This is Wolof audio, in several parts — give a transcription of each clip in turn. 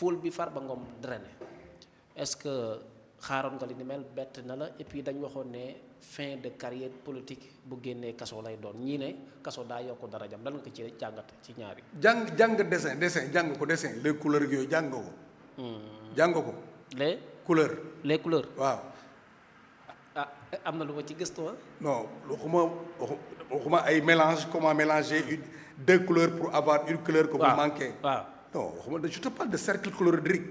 foule bi Farba Ngom drainé est-ce que xaaroon nga li ni mel bett na la et puis dañ waxoon ne fin de carrière politique bu génnee kaso lay doon ñii ne kaso daa yokk darajam lan nga ko ci jàngat ci ñaari. jàng dessin jàng ko dessin les couleurs yooyu jàng ko. jàng ko. les couleurs. waaw. ah am na lu ma ci gëstu non waxuma ay mélange comment mélanger deux couleurs pour avoir une couleur que vous manquez. waaw non waxuma je te parle de cercle chlorhydrique.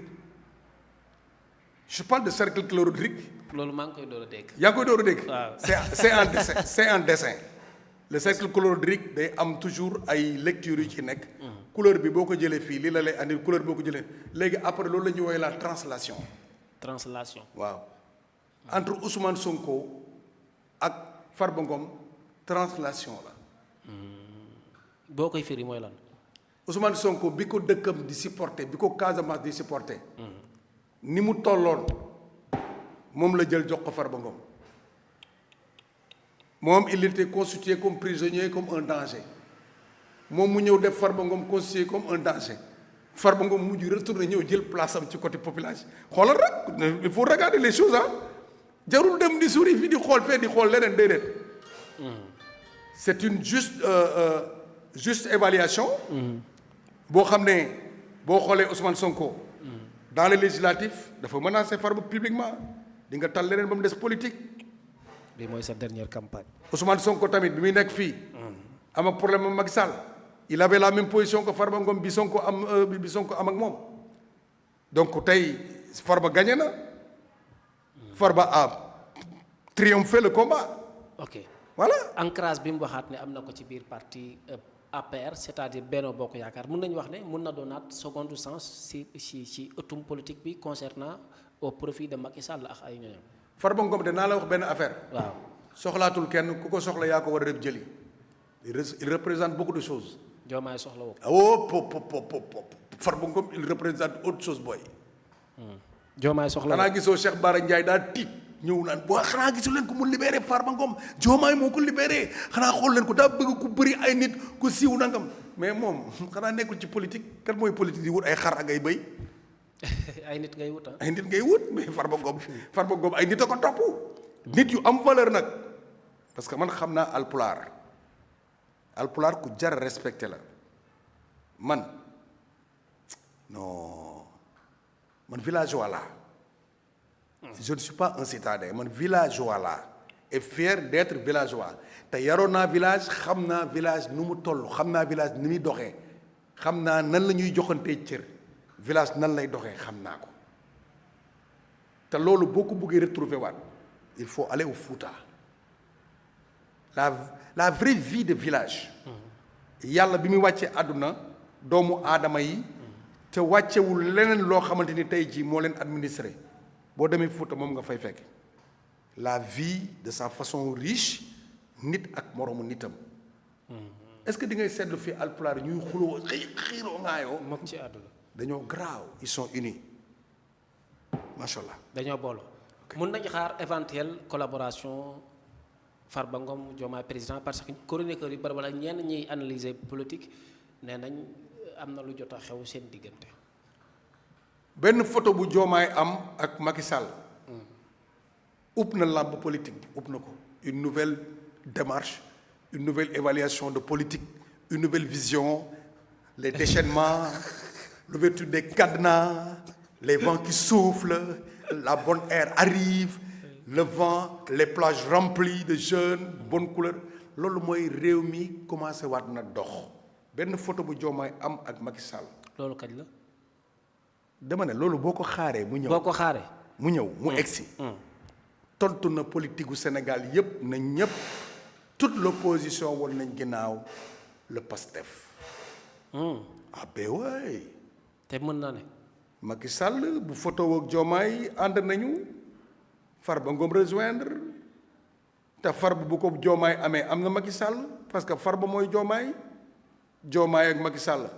je parle de cercle chlorhydrique. loolu maa ngi koy door a dégg. yaa ngi koy door a dégg. waaw c'est un dessin. le cercle chlorhydrique day am toujours ay lectures yu ci nekk. couleur bi boo ko jëlee fii lii la lay andi couleur boo ko jëlee léegi après loolu la ñuy woowee la translation. waaw. entre Ousmane Sonko ak Farba Ngom translation la. boo koy firi mooy lan. Ousmane Sonko bi ko dëkkam di supporter bi ko Casamance di supporter. ni mu tolloon moom la jël jox ko Farba Ngom moom il était constitué comme prisonnier comme un danger moom mu ñëw def Farba Ngom constitué comme un danger Farba Ngom mujj retourné ñëw jël place am ci côté population xoolal rek il faut regarder les choses jarul dem di suri fii di xool fee di xool leneen déedéet. c'est une juste évaluation. boo xam ne boo xoolee Ousmane Sonko. dans les législatives dafa menacé Farba publiquement di nga tal leneen ba mu des politique. bi mooy sa dernière campagne. Ousmane Sonko tamit bi muy nekk fii. am ak problème am Macky Sall. il avait la même position que Farba Ngom bi Sonko am ak moom. donc tey Farba gagné na. Farba a triomphé le combat. ok voilà. ancrage bi mu waxaat ne am na ko ci biir parti APR c'est-à-dire Benno Bokk Yaakaar mën nañu wax ne mën na doonaat seconde sens ci ëttum politique bi concernant au profit de Macky Sall ak ay ñoñam. Farba Ngom de naa la wax benn affaire. waaw soxlaatul kenn ku ko soxla yaa ko war a def jëli. il représente beaucoup de choses. Diomaye soxla woo ko. oh Farba Ngom il représente autre chose booy. Diomaye soxla xanaa gisoo Cheikh Bara Ndiaye daa tiit ñëw naan boo xanaa gisu leen ko mu libéré Farba Ngom Diomaye moo ko libéré xanaa xool leen ko daa bëgg ku bëri ay nit ku siiw nangam mais moom xanaa nekkul ci politique kan mooy politique di wut ay xar ak ay bëy. ay nit ngay wut ay nit ngay wut mais Farba Ngom ay nit a ko topp. nit yu am valeur nag parce que man xam naa alpulaar ku jar respecté la man non man villageois laa. je ne suis pas un citadin man villageois laa et fier d'être villageois te yaroon naa village xam naa village nu mu toll xam naa village ni muy doxee xam naa nan la ñuy joxantee cër village nan lay doxee xam naa ko te loolu boo ko bëggee retrouver waat il faut aller au Fouta la vraie vie de village yàlla bi muy wàccee àdduna doomu aadama yi te wàccewul leneen loo xamante ni tey jii moo leen administré boo demee Fouta moom nga fay fekk la vie de sa façon riche nit ak moroomu nitam est-ce que di ngay seetlu fii alpulaar ñuy xuloo xiiroo ngaayoo moom ci àdduna dañoo graaw ils sont unis macha allah. dañoo booloo. mun nañu xaar éventuelle collaboration Farba Ngom Diomaye président parce que chroniqueurs yi bari wala ñenn ñiy analyser politique nee nañ am na lu jot a xew seen diggante. benn photo bu Diomaye am ak Macky Sall. upp na làmb politique bi upp na ko une nouvelle démarche une nouvelle évaluation de politique une nouvelle vision les déchaînements l'ouverture des cadenas les vents qui soufflent la bonne air arrive le vent les plages remplies de jeunes bonne couleur loolu mooy réew mi commencé waat na dox benn photo bu Diomaye am ak Macky Sall. loolu kañ la. dama ne loolu boo ko xaaree mu ñëw. boo ko xaaree. mu ñëw mu egsi. tontu na politique gu Sénégal yépp na ñépp toute l'opposition woon nañ ginnaaw le PASTEF. ah ben waay. te mën naa ne. Macky Sall bu photo ak Diomaye ànd nañu Farba Ngom rejoindre te Farba bu ko Diomaye amee am na Macky Sall parce que Farba mooy Diomaye ak Macky Sall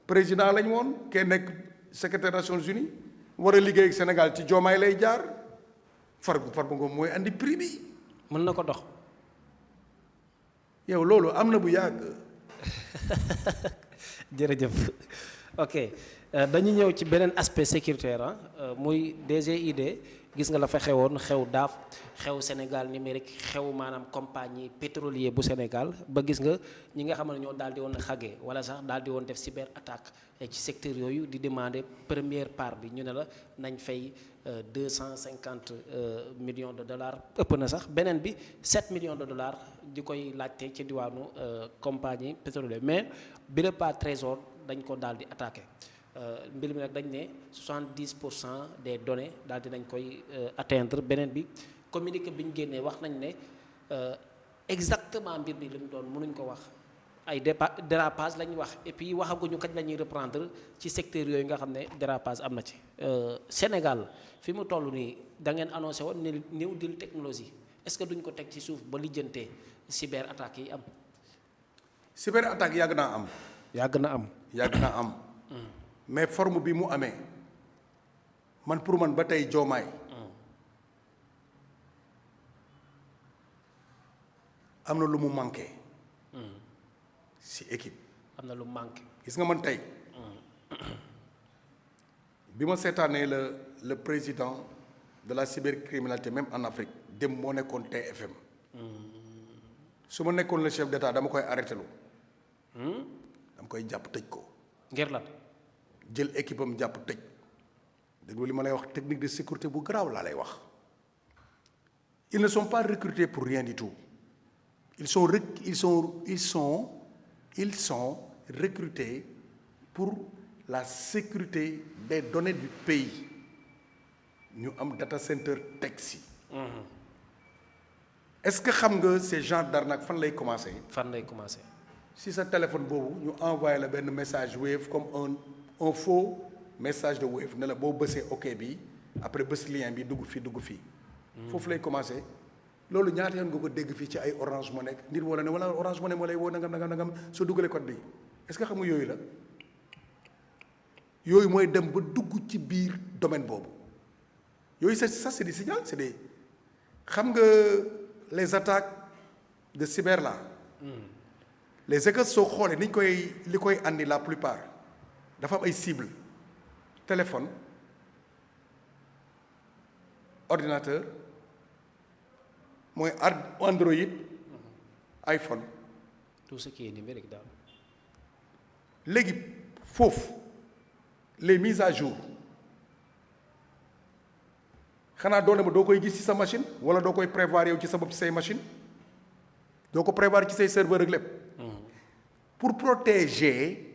président lañ woon kee nekk secrétaire Nations Unies war a liggéey ak Sénégal ci Diomaye lay jaar Farba Ngom mooy andi prix bi. mën na ko dox. yow loolu am na bu yàgg. jërëjëf ok dañu ñëw ci beneen aspect sécuritaire muy DGID gis nga la fa xewoon xew daaf xew Sénégal numérique xew maanaam compagnie pétrolier bu Sénégal ba gis nga ñi nga xam ne ñoo daal di woon xagee wala sax daal di woon def cyber attaque ci secteur yooyu di demander première part bi ñu ne la nañ fay 250 millions de dollars ëpp na sax beneen bi 7 millions de dollars di koy laajte ci diwaanu compagnie pétrolière mais bi le pas trésor dañ ko daal di attaqué mbir mi nag dañ ne 70% des données daal di nañ koy atteindre beneen bi communiqué bi ñu génnee wax nañ ne exactement mbir mi li mu doon mënuñ ko wax ay dérapage la ñu wax et puis waxaguñu kañ la ñuy reprendre ci secteur yooyu nga xam ne dérapage am na ci Sénégal fi mu toll nii da ngeen annoncé woon ne New Deal technologie est-ce que duñ ko teg ci suuf ba lijjantee cyber attaques yi am. cyber attaque yàgg naa am. yàgg na am. mais forme bi mu amee man pour man ba tey Diomaye am na lu mu manqué ci équipe. am na lu mu manqué. gis nga man tey bi ma seetaanee le président de la cybercriminalité même en Afrique dem moo nekkoon TFM su ma nekkoon le chef d'État dama koy arrêté lu dama koy jàpp tëj ko. ngir lan. jël équipe am jàpp tëj déglu li ma lay wax technique de sécurité bu garaaw laa lay wax ils ne sont pas recrutés pour rien du tout ils sont recrutés pour la sécurité des données du pays ñu am data center teg si. Est-ce que xam nga ces gens d'arnaque fan lay commencer. si sa téléphone boobu ñu envoyé la benn message Wave comme un faux message de Wave ne la boo bësee ok bi après bës lien bi dugg fii foofu lay commencer loolu ñaata yoon nga ko dégg fii ci ay Orange Money nit wala ne wala Orange Money moo lay woo nangam soo duggalee code bi est-ce que xam nga yooyu la yooyu mooy dem ba dugg ci biir domaine boobu yooyu c'est des signaux c'est des xam nga les attaques de cyber là les hackers soo xoolee li koy andi la plupart dafa am ay cibles téléphone ordinateur mooy Android iPhone. tout ce qui est numérique daal. léegi foofu les mises à jour xanaa doone ma doo koy gis ci sa machine wala doo koy prévoir yow ci sa bopp ci say machine doo ko prévoir ci say serveur ak lépp. Pour protéger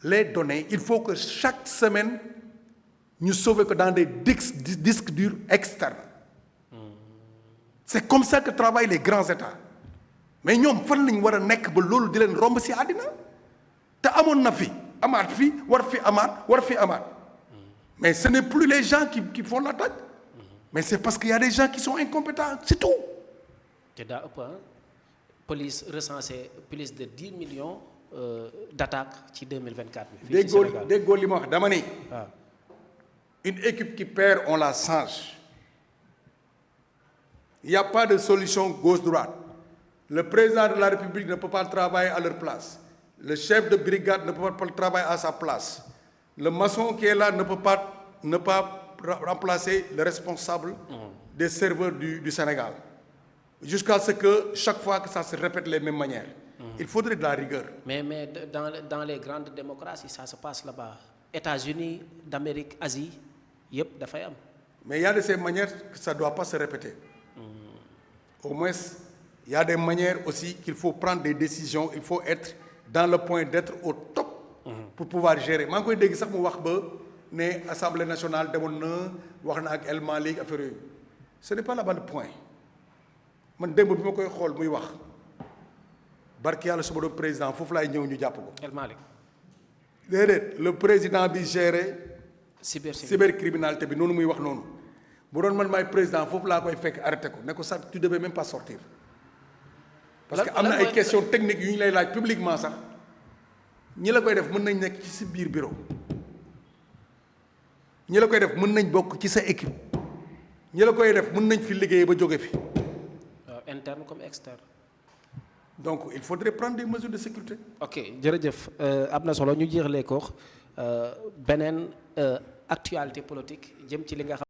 les données, il faut que chaque semaine, nous sauvions que dans des disques durs externes. C'est comme ça que travaillent les grands États. Mais nous, fan lañ wara nek ba lolu di len romb ci adina te amon na fi amaat fi war fi amaat mais ce n'est plus les gens qui font l'attaque mais c'est parce qu'il y a des gens qui sont incompétents c'est tout. te daa ëpp police recensé plus de 10 millions d'attaques ci 2024 bi. déggoo li ma wax dama ni. une équipe qui perd on la change. Il n'y a pas de solution gauche-droite. Le président de la République ne peut pas travailler à leur place. Le chef de brigade ne peut pas travailler à sa place. Le maçon qui est là ne peut pas remplacer le responsable des serveurs du Sénégal. Jusqu'à ce que chaque fois que ça se répète les mêmes manières. Il faudrait de la rigueur. Mais dans les grandes démocraties, ça se passe là-bas. États-Unis, d'Amérique, Asie, yep, dafay am. Mais il y a de ces manières que ça ne doit pas se répéter. Au moins, il y a des manières aussi qu'il faut prendre des décisions, il faut être dans le point d'être au top pour pouvoir gérer. Je koy dégg sax mu wax ba ne Assemblée nationale demoon na wax na ak El Malick affaire yooyu. Ce n'est pas là-bas le point. Man démb bi ma koy xool muy wax barki yàlla suba doon président foofu laay ñëw ñu jàpp ko. El Malick. déedéet le président bi géré. cybercriminalité bi noonu muy wax noonu. bu doon man maay président foofu laa koy fekk arrêté ko ne ko sax tu devais même pas sortir. parce que am na ay questions techniques yu ñu lay laaj publiquement sax ñi la koy def mën nañ nekk ci sa biir bureau ñi la koy def mën nañ bokk ci sa équipe ñi la koy def mën nañ fi liggéey ba jóge fi. Interne comme externe. Donc il faudrait prendre des mesures de sécurité. ok jërëjëf am na solo ñu jeexalee ko beneen actualité politique jëm ci li nga xam